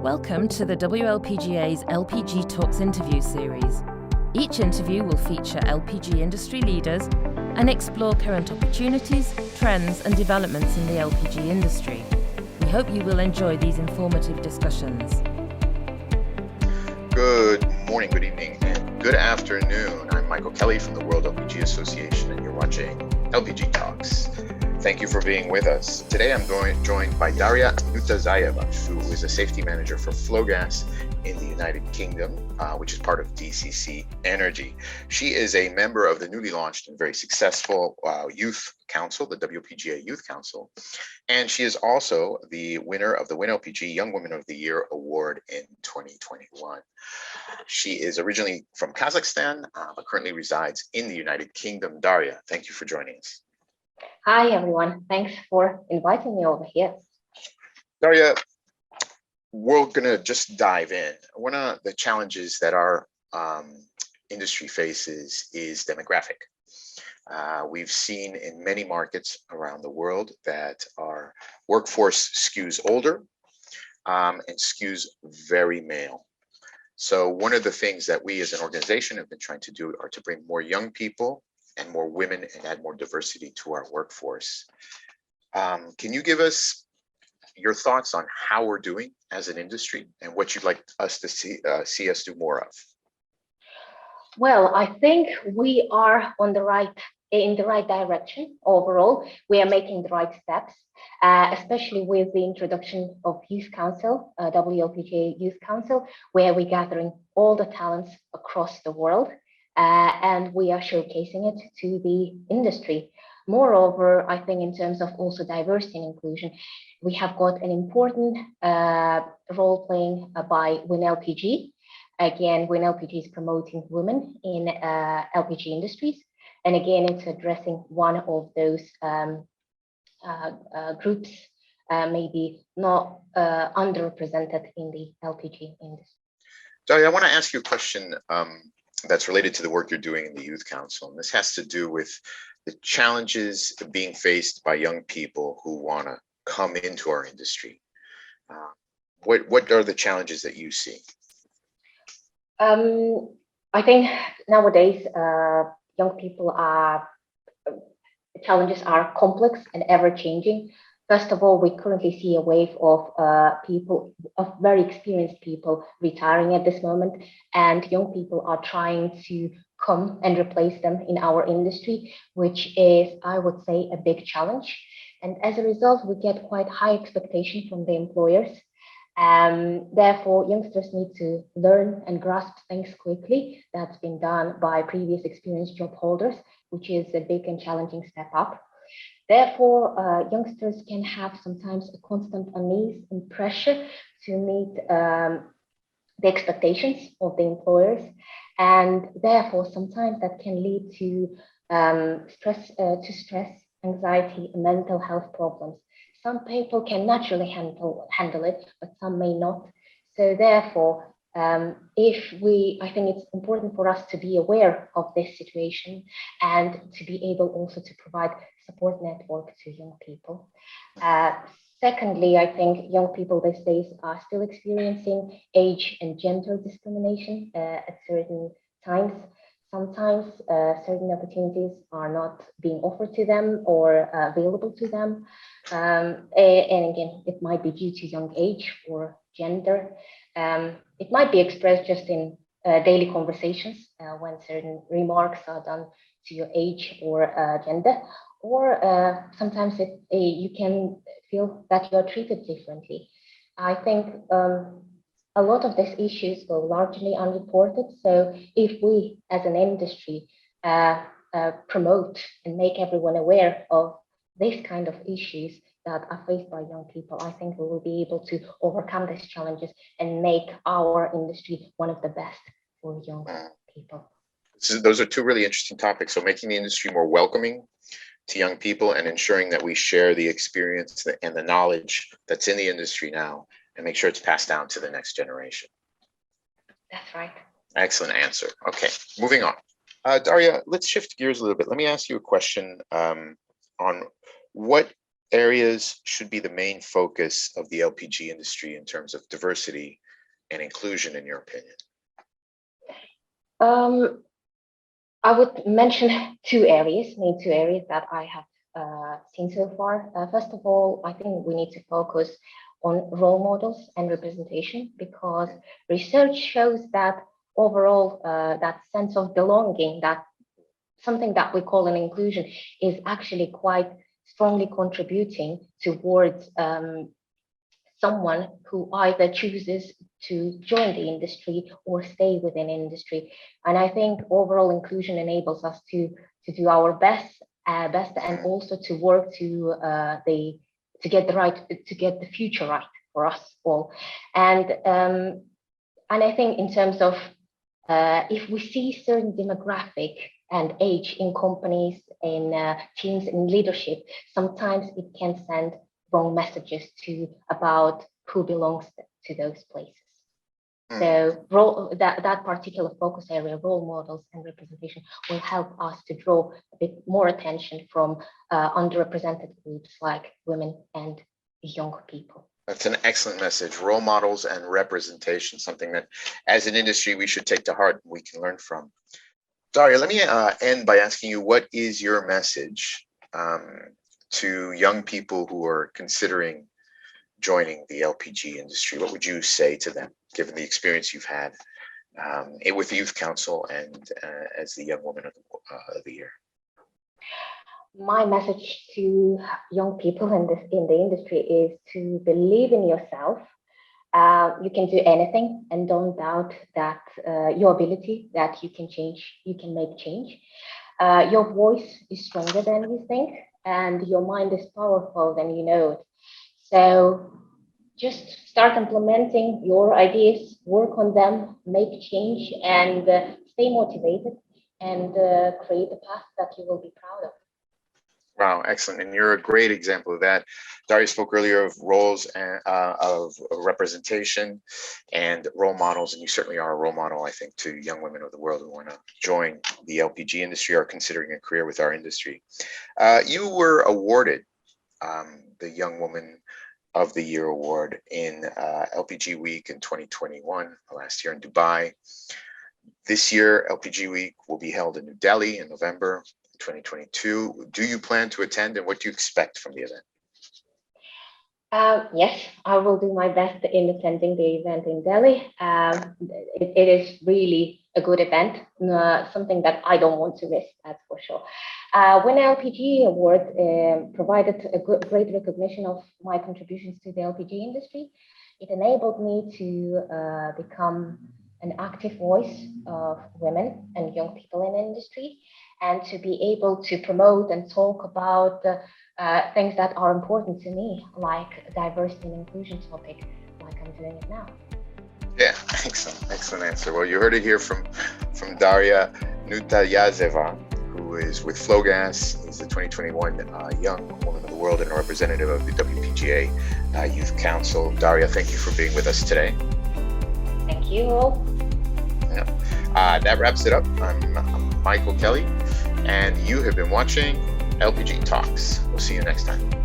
Welcome to the WLPGA's LPG Talks interview series. Each interview will feature LPG industry leaders and explore current opportunities, trends and developments in the LPG industry. We hope you will enjoy these informative discussions. Good morning, good evening, and good afternoon. I'm Michael Kelly from the World LPG Association, and you're watching LPG Talks. Thank you for being with us. Today I'm joined by Dariya Nurtazayeva, who is a safety manager for Flogas in the United Kingdom, which is part of DCC Energy. She is a member of the newly launched and very successful Youth Council, the WPGA Youth Council, and she is also the winner of the WINLPG Young Woman of the Year Award in 2021. She is originally from Kazakhstan, but currently resides in the United Kingdom. Dariya, thank you for joining us. Hi, everyone. Thanks for inviting me over here. Dariya, we're going to just dive in. One of the challenges that our industry faces is demographic. We've seen in many markets around the world that our workforce skews older and skews very male. So one of the things that we as an organization have been trying to do are to bring more young people and more women and add more diversity to our workforce. Can you give us your thoughts on how we're doing as an industry and what you'd like us to see us do more of? Well, I think we are in the right direction overall. We are making the right steps, especially with the introduction of Youth Council, WLPGA Youth Council, where we're gathering all the talents across the world. And we are showcasing it to the industry. Moreover, I think in terms of also diversity and inclusion, we have got an important role playing by WINLPG. Again, WINLPG is promoting women in LPG industries. And again, it's addressing one of those groups, maybe not underrepresented in the LPG industry. Dariya, I want to ask you a question that's related to the work you're doing in the Youth Council. And this has to do with the challenges being faced by young people who want to come into our industry. What are the challenges that you see? I think nowadays, young people challenges are complex and ever-changing. First of all, we currently see a wave of very experienced people retiring at this moment, and young people are trying to come and replace them in our industry, which is, I would say, a big challenge. And as a result, we get quite high expectations from the employers. Therefore, youngsters need to learn and grasp things quickly. That's been done by previous experienced job holders, which is a big and challenging step up. Therefore, youngsters can have sometimes a constant unease and pressure to meet the expectations of the employers, and therefore sometimes that can lead to stress, anxiety, and mental health problems. Some people can naturally handle it, but some may not. So therefore, I think it's important for us to be aware of this situation and to be able also to provide support network to young people. Secondly, I think young people these days are still experiencing age and gender discrimination at certain times. Sometimes certain opportunities are not being offered to them or available to them. And again, it might be due to young age or gender. It might be expressed just in daily conversations when certain remarks are done to your age or gender, or sometimes you can feel that you're treated differently. I think a lot of these issues go largely unreported. So if we as an industry promote and make everyone aware of this kind of issues that are faced by young people, I think we will be able to overcome these challenges and make our industry one of the best for young people. So those are two really interesting topics. So making the industry more welcoming to young people and ensuring that we share the experience and the knowledge that's in the industry now and make sure it's passed down to the next generation. That's right. Excellent answer. Okay, moving on. Dariya, let's shift gears a little bit. Let me ask you a question on what areas should be the main focus of the LPG industry in terms of diversity and inclusion, in your opinion? I would mention main two areas that I have seen so far. First of all, I think we need to focus on role models and representation, because research shows that overall that sense of belonging, that something that we call an inclusion, is actually quite strongly contributing towards someone who either chooses to join the industry or stay within industry. And I think overall inclusion enables us to do our best and also to work to get the future right for us all. And I think in terms of if we see certain demographic and age in companies, in teams, in leadership, sometimes it can send wrong messages about who belongs to those places. So that particular focus area, role models and representation, will help us to draw a bit more attention from underrepresented groups like women and young people. That's an excellent message. Role models and representation, something that as an industry we should take to heart and we can learn from. Dariya, let me end by asking you, what is your message to young people who are considering joining the LPG industry? What would you say to them, given the experience you've had with the Youth Council and as the Young Woman of the Year? My message to young people in the industry is to believe in yourself. You can do anything, and don't doubt that your ability, that you can change, you can make change. Your voice is stronger than you think, and your mind is powerful than you know it. So just start implementing your ideas, work on them, make change, and stay motivated, and create a path that you will be proud of. Wow, excellent. And you're a great example of that. Dariya spoke earlier of roles and of representation and role models, and you certainly are a role model, I think, to young women of the world who want to join the LPG industry or considering a career with our industry. You were awarded the Young Woman of the Year award in LPG Week in 2021, last year in Dubai. This year, LPG Week will be held in New Delhi in November 2022. Do you plan to attend, and what do you expect from the event? Yes, I will do my best in attending the event in Delhi. It is really a good event, something that I don't want to miss, that's for sure. When LPG Award provided a great recognition of my contributions to the LPG industry, it enabled me to become an active voice of women and young people in the industry, and to be able to promote and talk about things that are important to me, like diversity and inclusion topic, like I'm doing it now. Yeah, excellent answer. Well, you heard it here from Dariya Nurtazayeva, who is with Flogas. He's the 2021 Young Woman of the World and a representative of the WPGA Youth Council. Dariya, thank you for being with us today. Thank you all. Yeah. That wraps it up. I'm Michael Kelly, and you have been watching LPG Talks. We'll see you next time.